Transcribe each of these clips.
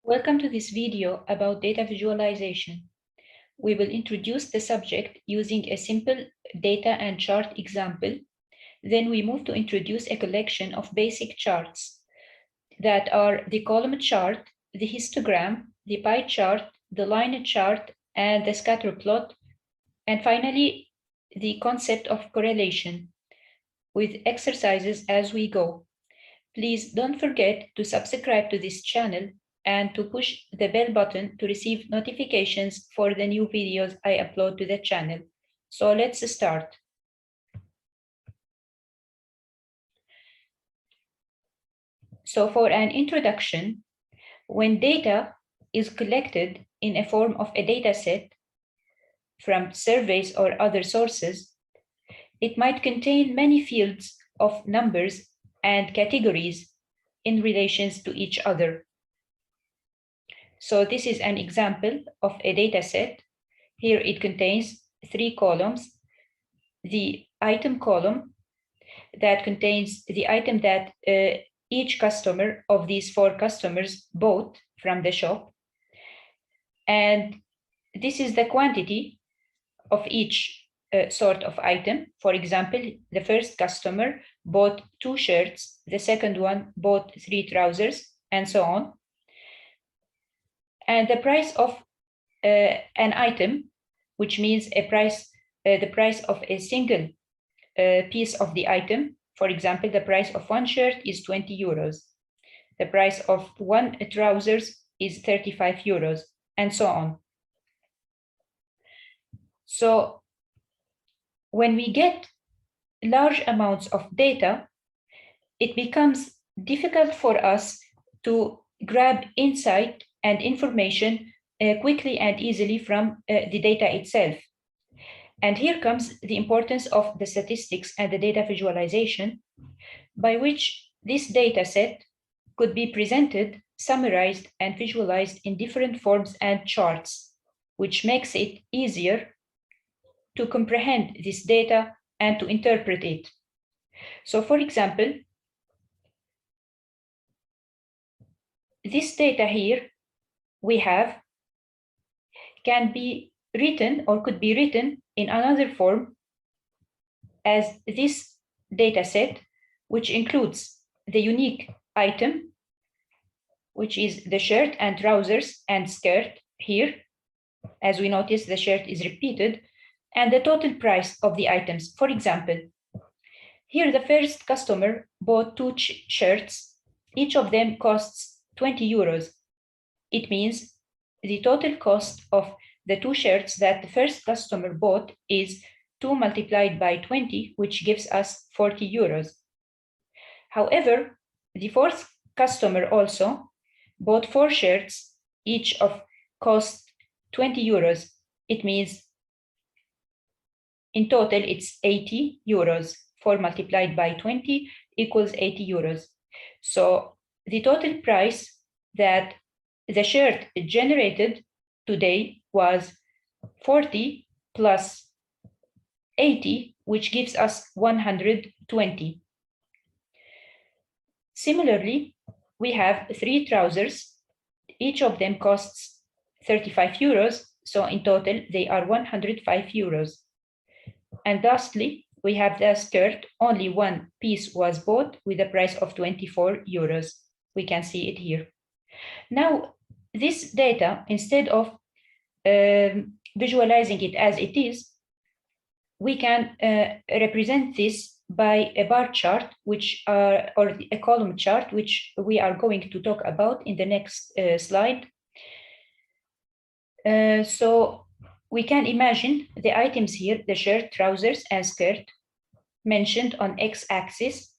Welcome to this video about data visualization. We will introduce the subject using a simple data and chart example. Then we move to introduce a collection of basic charts that are the column chart, the histogram, the pie chart, the line chart, and the scatter plot. And finally, the concept of correlation with exercises as we go. Please don't forget to subscribe to this channel and to push the bell button to receive notifications for the new videos I upload to the channel. So let's start. So for an introduction, when data is collected in a form of a data set from surveys or other sources, it might contain many fields of numbers and categories in relations to each other. So this is an example of a data set. Here it contains 3 columns. The item column that contains the item that each customer of these 4 customers bought from the shop. And this is the quantity of each sort of item. For example, the first customer bought 2 shirts, the second one bought 3 trousers, and so on. And the price of an item, which means the price of a single piece of the item. For example, the price of 1 shirt is 20 euros. The price of 1 trousers is 35 euros, and so on. So when we get large amounts of data, it becomes difficult for us to grab insight and information quickly and easily from the data itself. And here comes the importance of the statistics and the data visualization, by which this data set could be presented, summarized, and visualized in different forms and charts, which makes it easier to comprehend this data and to interpret it. So for example, this data here we have can be written or could be written in another form as this data set, which includes the unique item, which is the shirt and trousers and skirt here. As we notice, the shirt is repeated, and the total price of the items. For example, here the first customer bought 2 shirts. Each of them costs 20 euros. It means the total cost of the 2 shirts that the first customer bought is 2 multiplied by 20, which gives us 40 euros. However, the fourth customer also bought 4 shirts, each of cost 20 euros. It means in total it's 80 euros. 4 multiplied by 20 equals 80 euros. So the total price that the shirt generated today was 40 plus 80, which gives us 120. Similarly, we have 3 trousers. Each of them costs 35 euros. So in total, they are 105 euros. And lastly, we have the skirt. Only 1 piece was bought with a price of 24 euros. We can see it here. Now, this data, instead of visualizing it as it is, we can represent this by a bar chart, which or a column chart, which we are going to talk about in the next slide. So we can imagine the items here, the shirt, trousers, and skirt, mentioned on x-axis,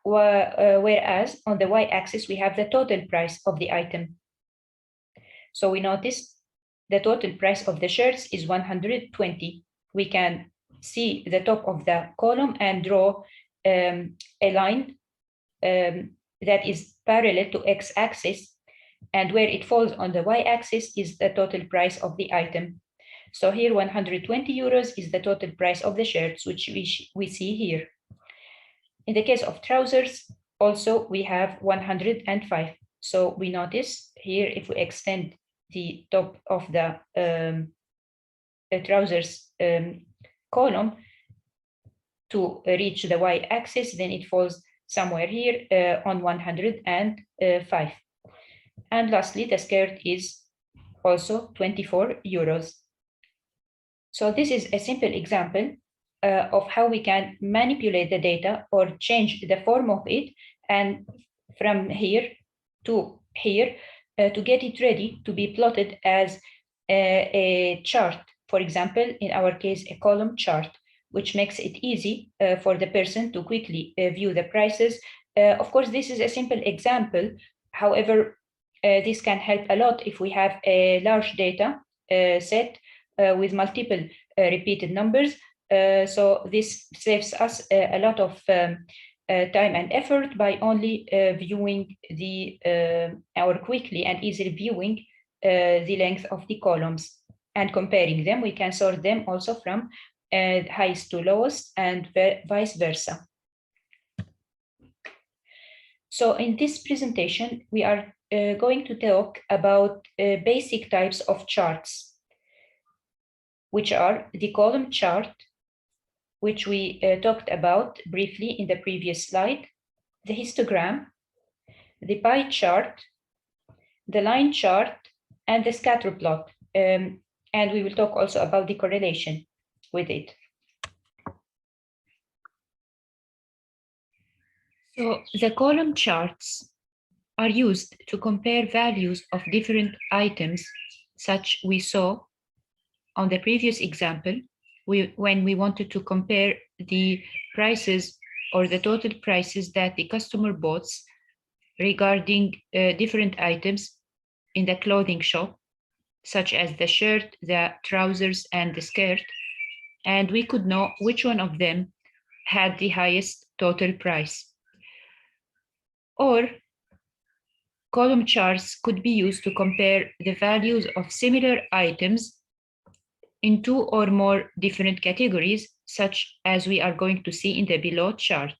whereas on the y-axis we have the total price of the item. So we notice the total price of the shirts is 120. We can see the top of the column and draw a line that is parallel to x-axis, and where it falls on the y-axis is the total price of the item. So here 120 euros is the total price of the shirts, which we see here. In the case of trousers, also we have 105. So we notice here, if we extend the top of the trousers column to reach the y-axis, then it falls somewhere here on 105. And lastly, the skirt is also 24 euros. So this is a simple example of how we can manipulate the data or change the form of it, and from here to here to get it ready to be plotted as a chart. For example, in our case, a column chart, which makes it easy for the person to quickly view the prices. Of course, this is a simple example. However, this can help a lot if we have a large data set with multiple repeated numbers. So this saves us a lot of time and effort by only viewing the or quickly and easily viewing the length of the columns and comparing them. We can sort them also from highest to lowest and vice versa. So in this presentation, we are going to talk about basic types of charts, which are the column chart, which we talked about briefly in the previous slide, the histogram, the pie chart, the line chart, and the scatter plot. And we will talk also about the correlation with it. So the column charts are used to compare values of different items, such we saw on the previous example, when we wanted to compare the prices or the total prices that the customer bought regarding different items in the clothing shop, such as the shirt, the trousers, and the skirt, and we could know which one of them had the highest total price. Or column charts could be used to compare the values of similar items in two or more different categories, such as we are going to see in the below chart.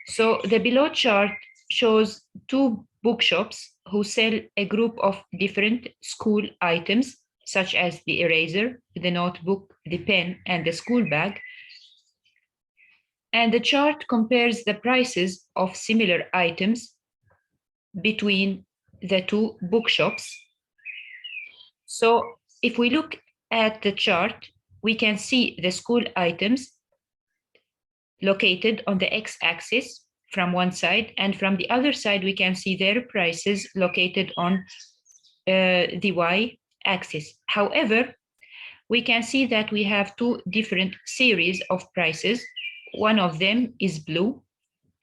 So the below chart shows two bookshops who sell a group of different school items, such as the eraser, the notebook, the pen, and the school bag. And the chart compares the prices of similar items between the two bookshops. So if we look at the chart, we can see the school items located on the x-axis from one side, and from the other side, we can see their prices located on the y-axis. However, we can see that we have two different series of prices. One of them is blue,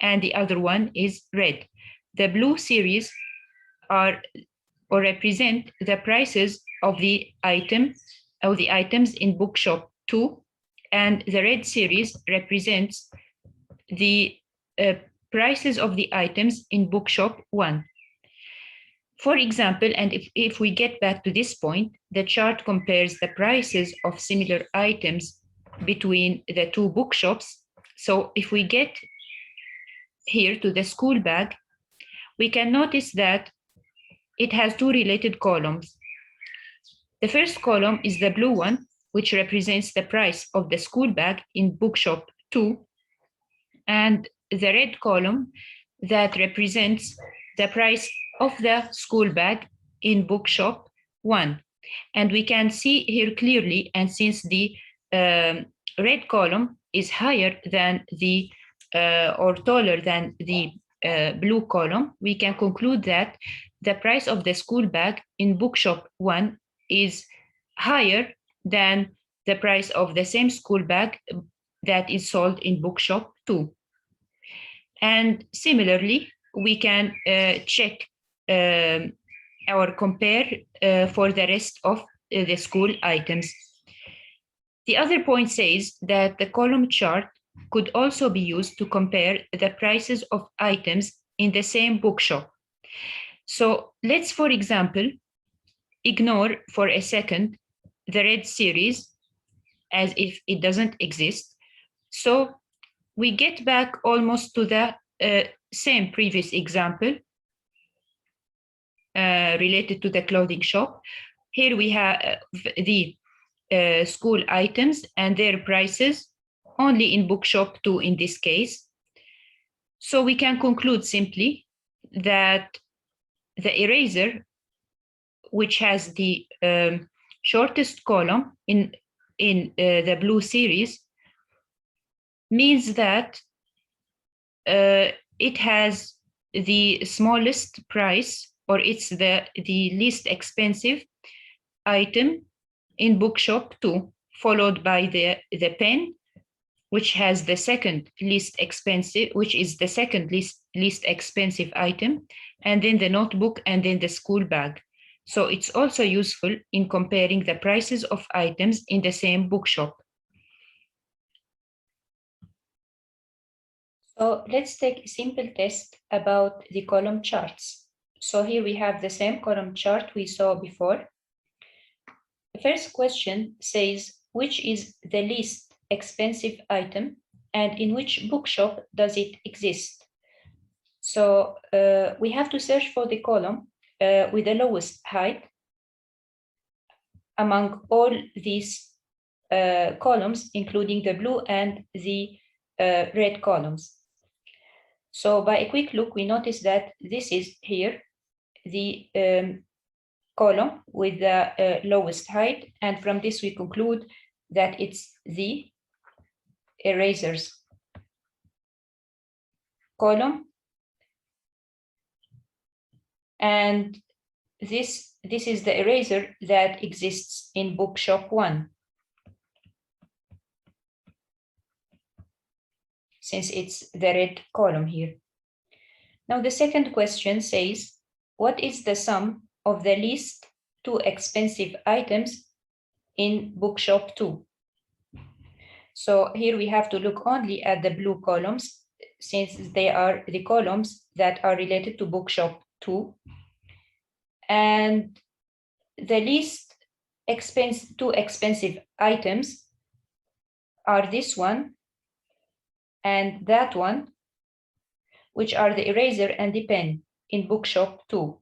and the other one is red. The blue series are or represent the prices of the items in bookshop 2, and the red series represents the prices of the items in bookshop 1. For example, and if we get back to this point, the chart compares the prices of similar items between the two bookshops. So if we get here to the school bag, we can notice that it has two related columns. The first column is the blue one, which represents the price of the school bag in bookshop 2, and the red column that represents the price of the school bag in bookshop 1. And we can see here clearly, and since the red column is higher than the or taller than the blue column, we can conclude that the price of the school bag in bookshop 1 is higher than the price of the same school bag that is sold in bookshop 2. And similarly, we can check or compare for the rest of the school items. The other point says that the column chart could also be used to compare the prices of items in the same bookshop. So let's, for example, ignore for a second the red series as if it doesn't exist. So we get back almost to the same previous example, related to the clothing shop. Here we have the school items and their prices only in bookshop 2 in this case. So we can conclude simply that the eraser, which has the shortest column in the blue series, means that it has the smallest price, or it's the least expensive item in bookshop 2, followed by the pen, which has the second least expensive, which is the second least expensive item, and then the notebook, and then the school bag. So it's also useful in comparing the prices of items in the same bookshop. So let's take a simple test about the column charts. So here we have the same column chart we saw before. The first question says, which is the least expensive item and in which bookshop does it exist? So we have to search for the column with the lowest height among all these columns, including the blue and the red columns. So by a quick look, we notice that this is here the column with the lowest height, and from this we conclude that it's the erasers column, and this is the eraser that exists in bookshop 1, since it's the red column here. Now the second question says, what is the sum of the least 2 expensive items in bookshop 2? So here we have to look only at the blue columns, since they are the columns that are related to bookshop 2. And the least 2 expensive items are this one and that one, which are the eraser and the pen in bookshop 2.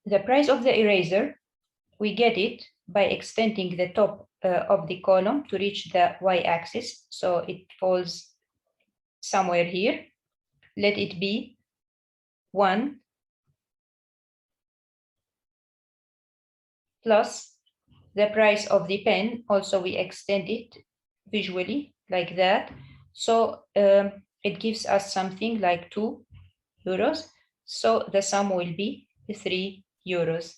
The price of the eraser, we get it by extending the top of the column to reach the y-axis. So it falls somewhere here. Let it be 1 plus the price of the pen. Also, we extend it visually like that. So it gives us something like 2 euros. So the sum will be 3 euros.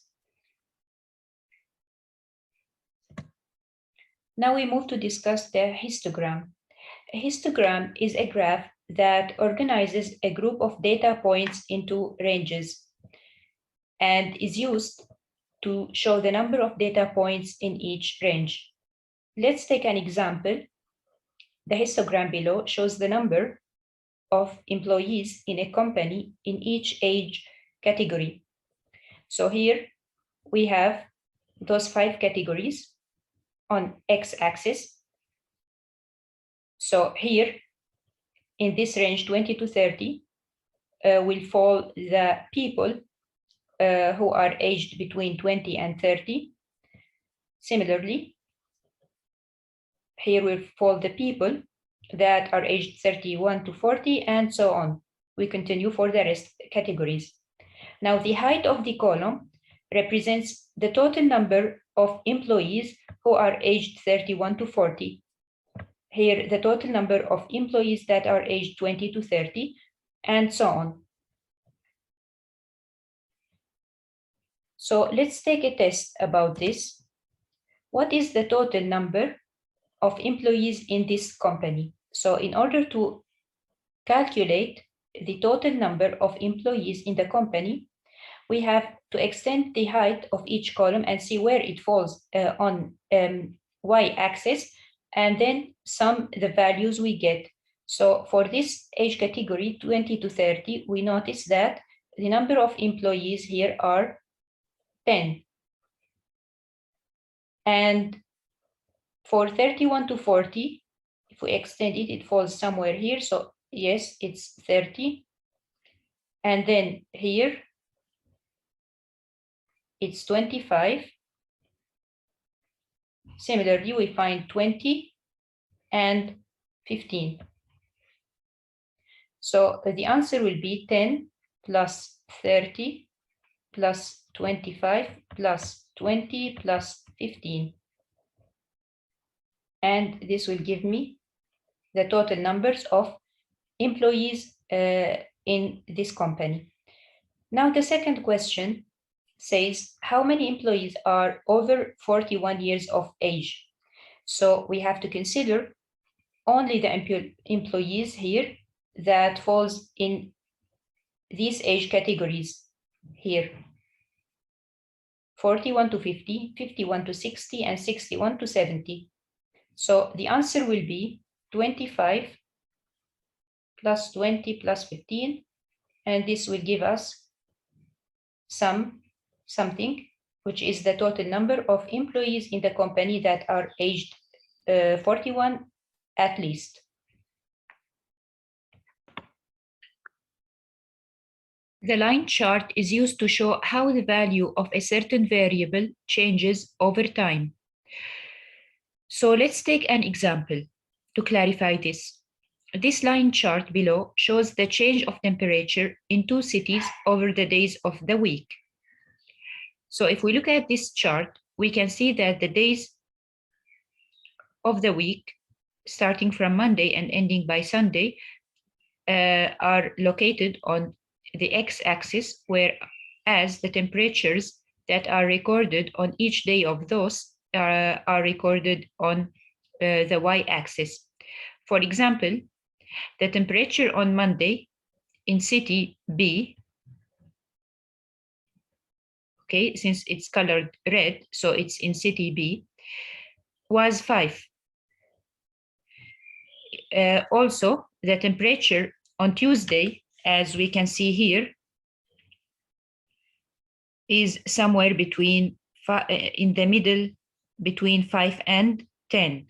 Now we move to discuss the histogram. A histogram is a graph that organizes a group of data points into ranges and is used to show the number of data points in each range. Let's take an example. The histogram below shows the number of employees in a company in each age category. So here we have those 5 categories on x-axis. So here in this range 20 to 30 will fall the people who are aged between 20 and 30. Similarly, here will fall the people that are aged 31 to 40, and so on. We continue for the rest categories. Now the height of the column represents the total number of employees who are aged 31 to 40. Here, the total number of employees that are aged 20 to 30, and so on. So let's take a test about this. What is the total number of employees in this company? So in order to calculate the total number of employees in the company, we have to extend the height of each column and see where it falls on y-axis, and then sum the values we get. So for this age category, 20 to 30, we notice that the number of employees here are 10. And for 31 to 40, if we extend it, it falls somewhere here. So yes, it's 30. And then here, it's 25. Similarly, we find 20 and 15. So the answer will be 10 plus 30 plus 25 plus 20 plus 15. And this will give me the total numbers of employees in this company. Now the second question says, how many employees are over 41 years of age? So we have to consider only the employees here that falls in these age categories here. 41 to 50, 51 to 60, and 61 to 70. So the answer will be 25 plus 20 plus 15, and this will give us something, which is the total number of employees in the company that are aged 41 at least. The line chart is used to show how the value of a certain variable changes over time. So let's take an example to clarify this. This line chart below shows the change of temperature in two cities over the days of the week. So if we look at this chart, we can see that the days of the week, starting from Monday and ending by Sunday, are located on the x-axis, whereas the temperatures that are recorded on each day of those are recorded on the y-axis. For example, the temperature on Monday in city B, okay, since it's colored red, so it's in city B, was 5. Also, the temperature on Tuesday, as we can see here, is somewhere between in the middle between 5 and 10,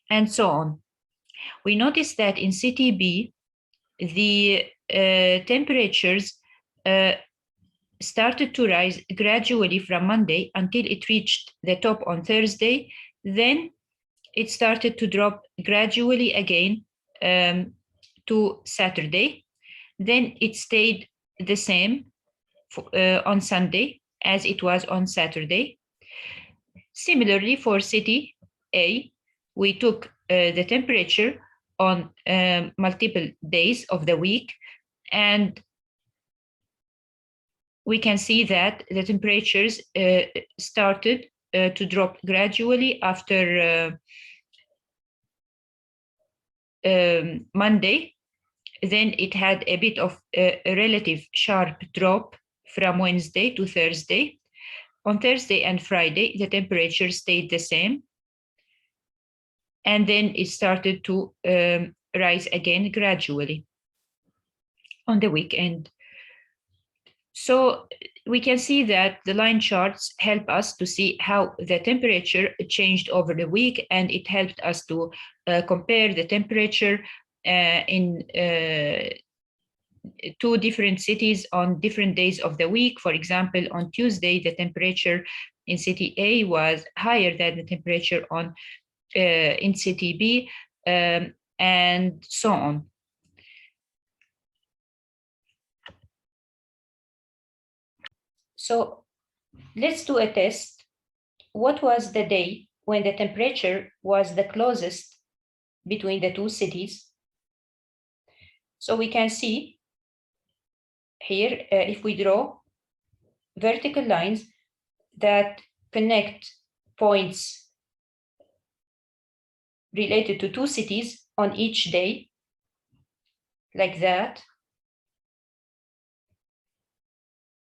and so on. We notice that in city B, the temperatures started to rise gradually from Monday until it reached the top on Thursday. Then it started to drop gradually again to Saturday. Then it stayed the same on Sunday as it was on Saturday. Similarly, for city A, we took the temperature on multiple days of the week, and we can see that the temperatures started to drop gradually after Monday. Then it had a bit of a relative sharp drop from Wednesday to Thursday. On Thursday and Friday, the temperature stayed the same. And then it started to rise again gradually on the weekend. So we can see that the line charts help us to see how the temperature changed over the week, and it helped us to compare the temperature in two different cities on different days of the week. For example, on Tuesday, the temperature in city A was higher than the temperature on in city B, and so on. So let's do a test. What was the day when the temperature was the closest between the two cities? So we can see here, if we draw vertical lines that connect points related to two cities on each day, like that.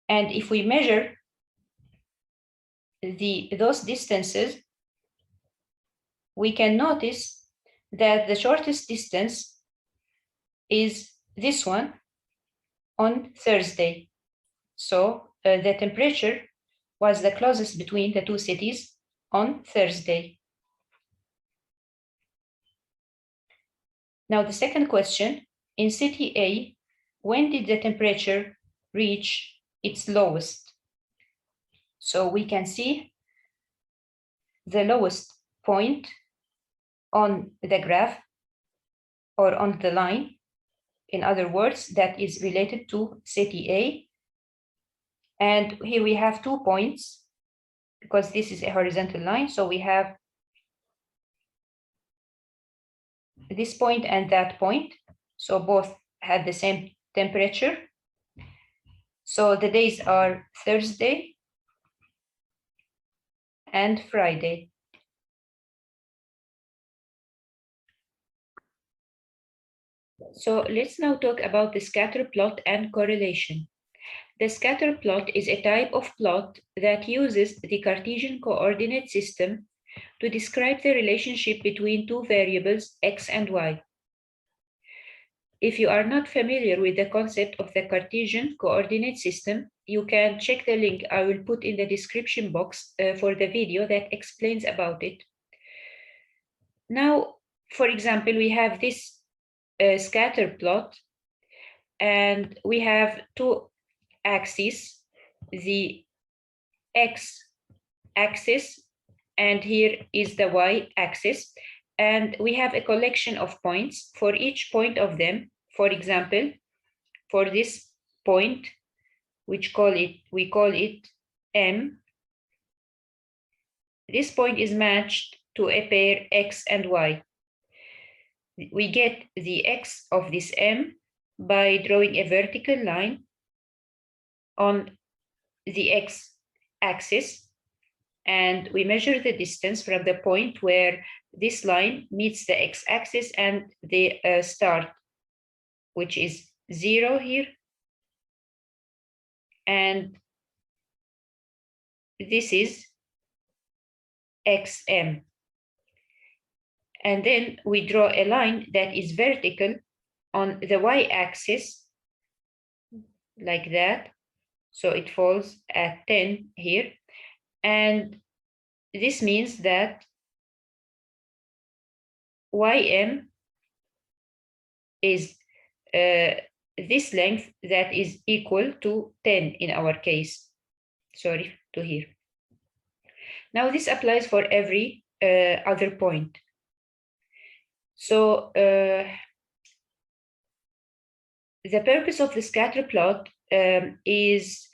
And if we measure those distances, we can notice that the shortest distance is this one on Thursday. So the temperature was the closest between the two cities on Thursday. Now the second question, in city A, when did the temperature reach its lowest? So we can see the lowest point on the graph or on the line. In other words, that is related to city A. And here we have 2 points because this is a horizontal line. So we have this point and that point. So both have the same temperature. So the days are Thursday and Friday. So let's now talk about the scatter plot and correlation. The scatter plot is a type of plot that uses the Cartesian coordinate system to describe the relationship between two variables, x and y. If you are not familiar with the concept of the Cartesian coordinate system, you can check the link I will put in the description box for the video that explains about it. Now, for example, we have this scatter plot, and we have two axes, the x-axis, and here is the y-axis. And we have a collection of points. For each point of them, for example, for this point, we call it M, this point is matched to a pair x and y. We get the x of this M by drawing a vertical line on the x-axis, and we measure the distance from the point where this line meets the x-axis and the start, which is 0 here, and this is xm. And then we draw a line that is vertical on the y-axis, like that. So it falls at 10 here. And this means that ym is this length that is equal to 10 in our case. Sorry, to here. Now this applies for every other point. So the purpose of the scatter plot is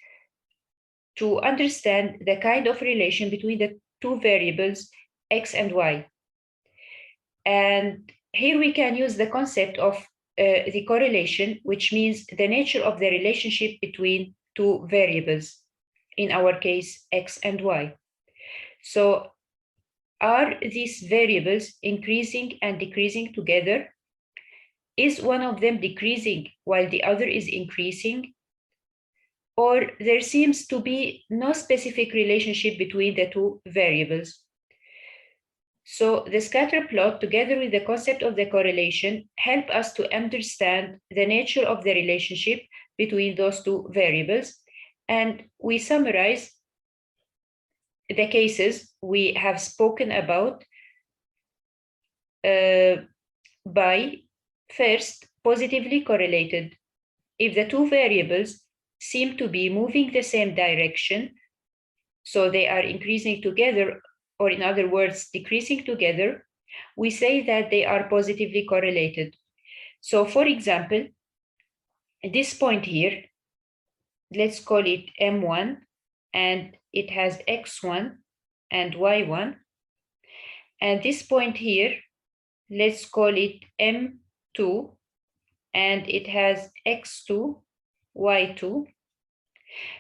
to understand the kind of relation between the two variables x and y. And here we can use the concept of the correlation, which means the nature of the relationship between two variables, in our case, x and y. So are these variables increasing and decreasing together? Is one of them decreasing while the other is increasing? Or there seems to be no specific relationship between the two variables? So the scatter plot, together with the concept of the correlation, help us to understand the nature of the relationship between those two variables. And we summarize the cases we have spoken about by first, positively correlated. If the two variables seem to be moving the same direction, so they are increasing together, or in other words, decreasing together, we say that they are positively correlated. So for example, this point here, let's call it M1, and it has X1 and Y1. And this point here, let's call it M2, and it has X2, Y2.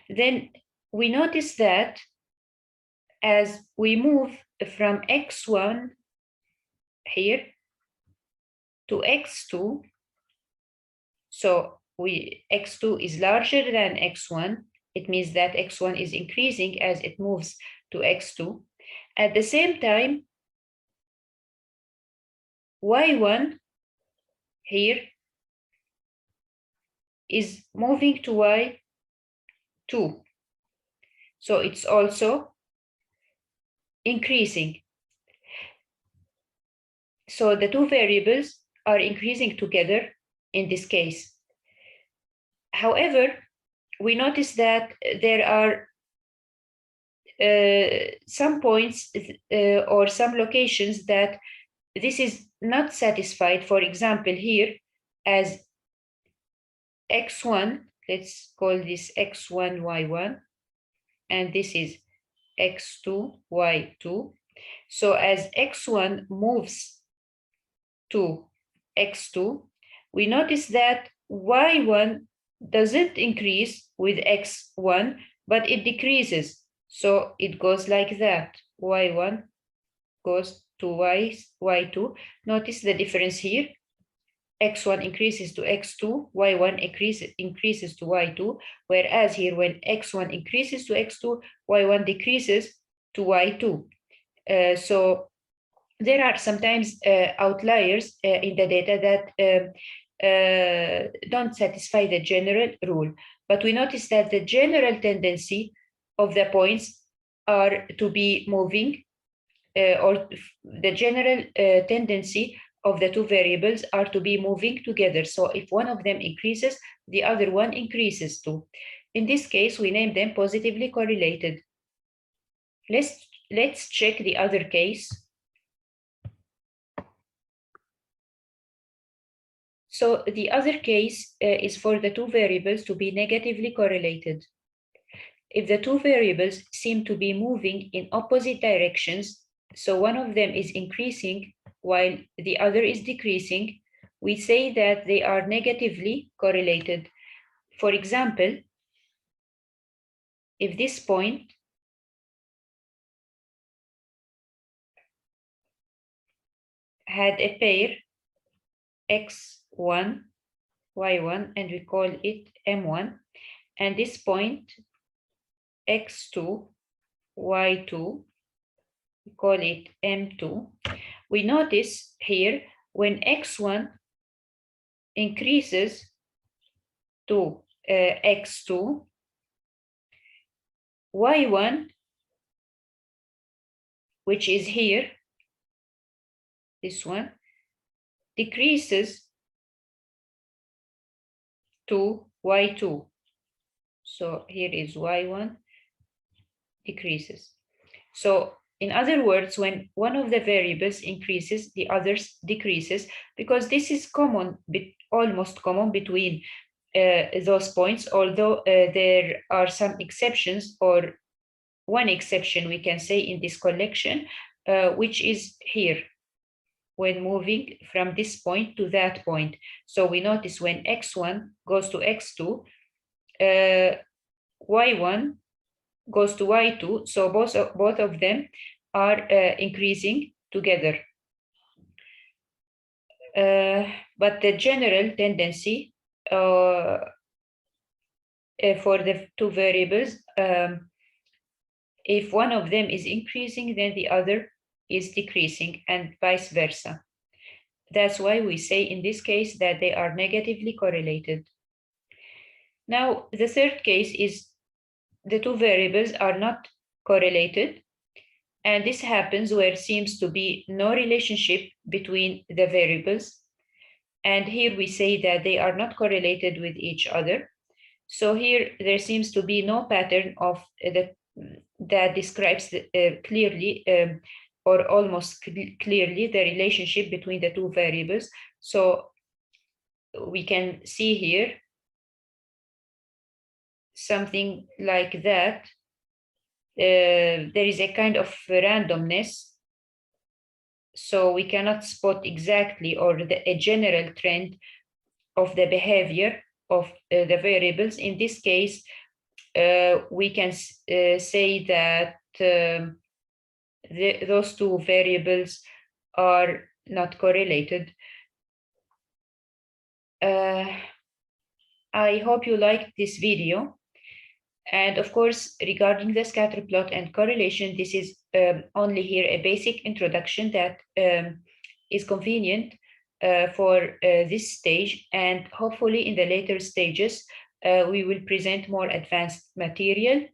Then we notice that as we move from X1 here to X2, so X2 is larger than X1, it means that X1 is increasing as it moves to X2. At the same time, Y1 here is moving to Y2. So it's also increasing. So the two variables are increasing together in this case. However, we notice that there are some points or some locations that this is not satisfied. For example, here as x1, let's call this x1, y1, and this is x2, y2. So as x1 moves to x2, we notice that y1 doesn't increase with x1, but it decreases. So it goes like that. Y1 goes to y2. Notice the difference here. X1 increases to x2, y1 increases to y2, whereas here when x1 increases to x2, y1 decreases to y2. So there are sometimes outliers in the data that don't satisfy the general rule, but we notice that the general tendency of the points are to be moving, or the general tendency of the two variables are to be moving together. So if one of them increases, the other one increases too. In this case, we name them positively correlated. Let's check the other case. So the other case is for the two variables to be negatively correlated. If the two variables seem to be moving in opposite directions, so one of them is increasing while the other is decreasing, we say that they are negatively correlated. For example, if this point had a pair x1, y1, and we call it m1, and this point x2, y2, we call it m2, we notice here when x1 increases to x2, y1, which is here, this one, decreases to y2. So here is y1 decreases. So in other words, when one of the variables increases, the others decreases, because this is common, almost common between those points, although there are some exceptions, or one exception we can say in this collection, which is here, when moving from this point to that point. So we notice when x1 goes to x2, y1 goes to y2, so both of them are increasing together. But the general tendency for the two variables, if one of them is increasing, then the other is decreasing, and vice versa. That's why we say in this case that they are negatively correlated. Now, the third case is the two variables are not correlated, and this happens where seems to be no relationship between the variables. And here we say that they are not correlated with each other. So here there seems to be no pattern of that describes clearly or almost clearly the relationship between the two variables. So we can see here something like that. There is a kind of randomness, so we cannot spot exactly or a general trend of the behavior of the variables. In this case, we can say that those two variables are not correlated. I hope you liked this video. And of course, regarding the scatter plot and correlation, this is only here a basic introduction that is convenient for this stage. And hopefully in the later stages, we will present more advanced material.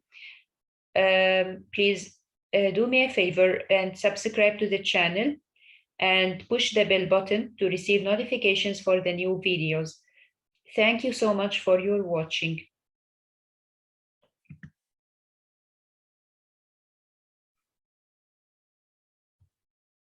Please do me a favor and subscribe to the channel and push the bell button to receive notifications for the new videos. Thank you so much for your watching.